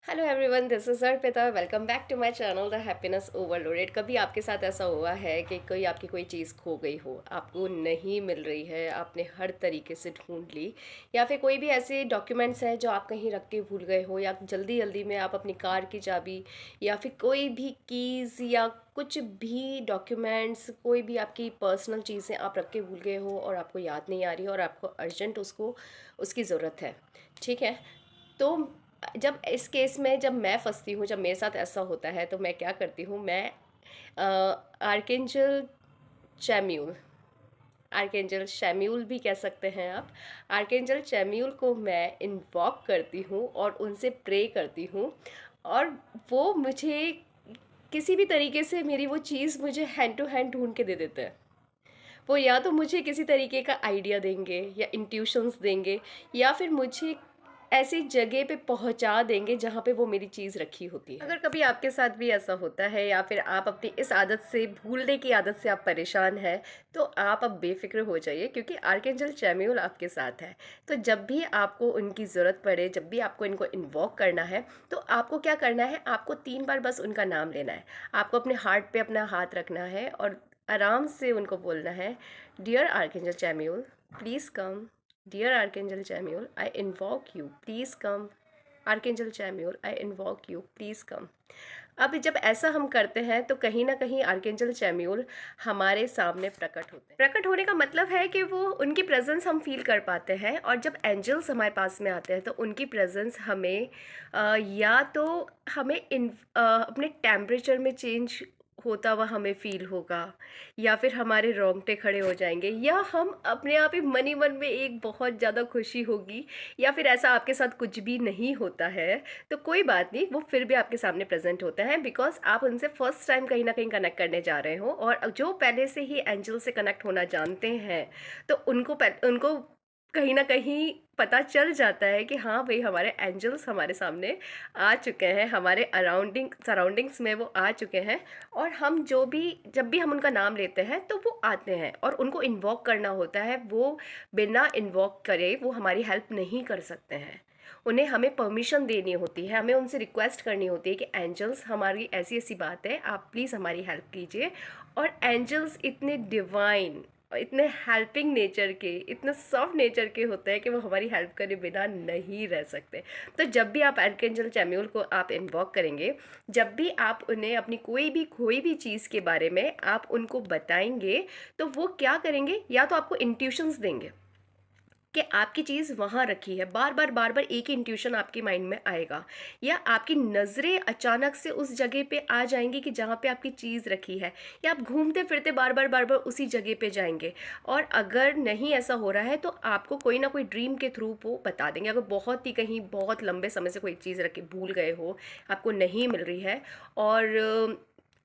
Hello everyone, this is Arpita. Welcome back to my channel the happiness overloaded. कभी आपके साथ ऐसा हुआ है कि आपकी कोई चीज़ खो गई हो, आपको नहीं मिल रही है, आपने हर तरीके से ढूंढ ली, या फिर कोई भी ऐसे डॉक्यूमेंट्स हैं जो आप कहीं रख के भूल गए हो, या जल्दी जल्दी में आप अपनी कार की चाबी या फिर कोई भी कीज़ या कुछ भी डॉक्यूमेंट्स, कोई भी आपकी पर्सनल चीज़ें आप रख के भूल गए हो और आपको याद नहीं आ रही है और आपको अर्जेंट उसकी ज़रूरत है। ठीक है, तो जब इस केस में जब मैं फंसती हूँ, जब मेरे साथ ऐसा होता है, तो मैं क्या करती हूँ, मैं आर्केंजल चैम्यूल आर्केंजल शैम्यूल भी कह सकते हैं आप। आर्केंजल चैम्यूल को मैं इन्वॉक करती हूँ और उनसे प्रे करती हूँ, और वो मुझे किसी भी तरीके से मेरी वो चीज़ मुझे हैंड टू हैंड ढूंढ के दे देते हैं। वो या तो मुझे किसी तरीके का आइडिया देंगे या इंट्यूशंस देंगे, या फिर मुझे ऐसी जगह पे पहुंचा देंगे जहाँ पे वो मेरी चीज़ रखी होती है। अगर कभी आपके साथ भी ऐसा होता है, या फिर आप अपनी इस आदत से, भूलने की आदत से आप परेशान हैं, तो आप अब बेफिक्र हो जाइए, क्योंकि आर्केंजल चैम्यूल आपके साथ है। तो जब भी आपको उनकी ज़रूरत पड़े, जब भी आपको इनको इन्वॉक करना है, तो आपको क्या करना है, आपको 3 बार बस उनका नाम लेना है। आपको अपने हार्ट पे अपना हाथ रखना है और आराम से उनको बोलना है, dear archangel Chamuel, please come. Dear archangel Chamuel, I invoke you, please come. Archangel Chamuel, I invoke you, please come. अब जब ऐसा हम करते हैं, तो कहीं ना कहीं आर्केंजल चैम्यूल हमारे सामने प्रकट होते हैं। प्रकट होने का मतलब है कि वो, उनकी प्रेजेंस हम फील कर पाते हैं। और जब एंजल्स हमारे पास में आते हैं, तो उनकी प्रेजेंस हमें या तो हमें अपने टेम्परेचर में चेंज होता हुआ हमें फील होगा, या फिर हमारे रोंगटे खड़े हो जाएंगे, या हम अपने आप ही मन ही मन में एक बहुत ज़्यादा खुशी होगी, या फिर ऐसा आपके साथ कुछ भी नहीं होता है, तो कोई बात नहीं, वो फिर भी आपके सामने प्रेजेंट होता है, बिकॉज आप उनसे फर्स्ट टाइम कहीं ना कहीं कनेक्ट करने जा रहे हो। और जो पहले से ही एंजल से कनेक्ट होना जानते हैं, तो उनको कहीं ना कहीं पता चल जाता है कि हाँ भाई, हमारे एंजल्स हमारे सामने आ चुके हैं, हमारे सराउंडिंग्स में वो आ चुके हैं। और हम जब भी हम उनका नाम लेते हैं, तो वो आते हैं, और उनको इन्वॉक करना होता है। वो बिना इन्वॉक करे वो हमारी हेल्प नहीं कर सकते हैं। उन्हें हमें परमिशन देनी होती है, हमें उनसे रिक्वेस्ट करनी होती है कि एंजल्स, हमारी ऐसी ऐसी बात है, आप प्लीज़ हमारी हेल्प कीजिए। और एंजल्स इतने डिवाइन, इतने हेल्पिंग नेचर के, इतने सॉफ्ट नेचर के होते हैं कि वो हमारी हेल्प करे बिना नहीं रह सकते। तो जब भी आप आर्कएंजल चैम्यूल को आप इन्वॉक करेंगे, जब भी आप उन्हें अपनी कोई भी चीज़ के बारे में आप उनको बताएंगे, तो वो क्या करेंगे, या तो आपको इंट्यूशंस देंगे कि आपकी चीज़ वहाँ रखी है। बार बार एक ही इंट्यूशन आपके माइंड में आएगा, या आपकी नज़रें अचानक से उस जगह पे आ जाएंगी कि जहाँ पे आपकी चीज़ रखी है, या आप घूमते फिरते बार बार उसी जगह पे जाएंगे। और अगर नहीं ऐसा हो रहा है, तो आपको कोई ना कोई ड्रीम के थ्रू वो बता देंगे। अगर बहुत ही कहीं बहुत लंबे समय से कोई चीज़ रख के भूल गए हो, आपको नहीं मिल रही है, और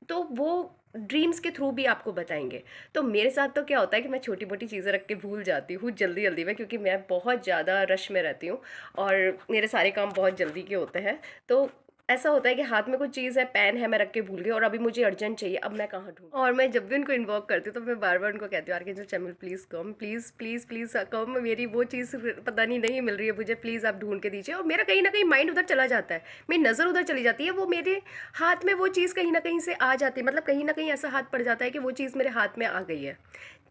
तो वो ड्रीम्स के थ्रू भी आपको बताएंगे। तो मेरे साथ तो क्या होता है कि मैं छोटी मोटी चीज़ें रख के भूल जाती हूँ जल्दी जल्दी में, क्योंकि मैं बहुत ज़्यादा रश में रहती हूँ और मेरे सारे काम बहुत जल्दी के होते हैं। तो ऐसा होता है कि हाथ में कुछ चीज़ है, पेन है, मैं रख के भूल गई, और अभी मुझे अर्जेंट चाहिए, अब मैं कहाँ ढूंढूं। और मैं जब भी उनको इन्वॉक करती हूँ, तो मैं बार बार उनको कहती हूँ, archangel Chamuel, please come, please please please come, मेरी वो चीज़ पता नहीं मिल रही है मुझे, प्लीज़ आप ढूंढ के दीजिए। और मेरा कहीं ना कहीं माइंड उधर चला जाता है, मेरी नज़र उधर चली जाती है, वो मेरे हाथ में वो चीज़ कहीं ना कहीं से आ जाती है, मतलब कहीं ना कहीं ऐसा हाथ पड़ जाता है कि वो चीज़ मेरे हाथ में आ गई है।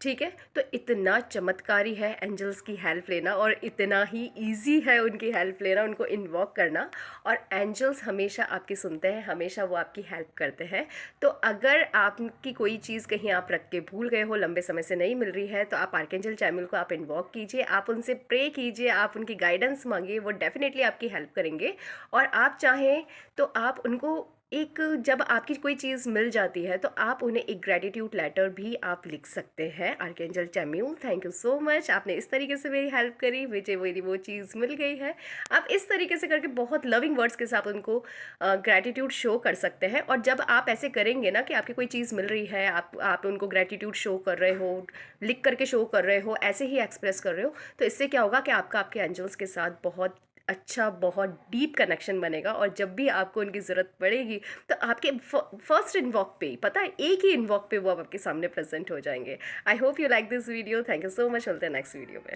ठीक है, तो इतना चमत्कारी है एंजल्स की हेल्प लेना, और इतना ही इजी है उनकी हेल्प लेना, उनको इन्वॉक करना। और एंजल्स हमेशा आपकी सुनते हैं, हमेशा वो आपकी हेल्प करते हैं। तो अगर आपकी कोई चीज़ कहीं आप रख के भूल गए हो, लंबे समय से नहीं मिल रही है, तो आप आर्केंजल चैम्यूल को आप इन्वॉक कीजिए, आप उनसे प्रे कीजिए, आप उनकी गाइडेंस मांगिए, वो डेफिनेटली आपकी हेल्प करेंगे। और आप चाहें तो आप उनको एक, जब आपकी कोई चीज़ मिल जाती है, तो आप उन्हें एक ग्रेटिट्यूड लेटर भी आप लिख सकते हैं, archangel Chamuel, thank you so much, आपने इस तरीके से मेरी हेल्प करी, मुझे मेरी वो चीज़ मिल गई है। आप इस तरीके से करके बहुत लविंग वर्ड्स के साथ उनको ग्रेटिट्यूड शो कर सकते हैं। और जब आप ऐसे करेंगे ना, कि आपकी कोई चीज़ मिल रही है, आप उनको ग्रेटिट्यूड शो कर रहे हो, लिख करके शो कर रहे हो, ऐसे ही एक्सप्रेस कर रहे हो, तो इससे क्या होगा कि आपका आपके एंजल्स के साथ बहुत अच्छा, बहुत डीप कनेक्शन बनेगा। और जब भी आपको उनकी ज़रूरत पड़ेगी, तो आपके फर्स्ट इन्वॉक पे ही, पता है, एक ही इन्वॉक पे वो आपके सामने प्रेजेंट हो जाएंगे। I hope you like this video, thank you so much, मिलते हैं नेक्स्ट वीडियो में।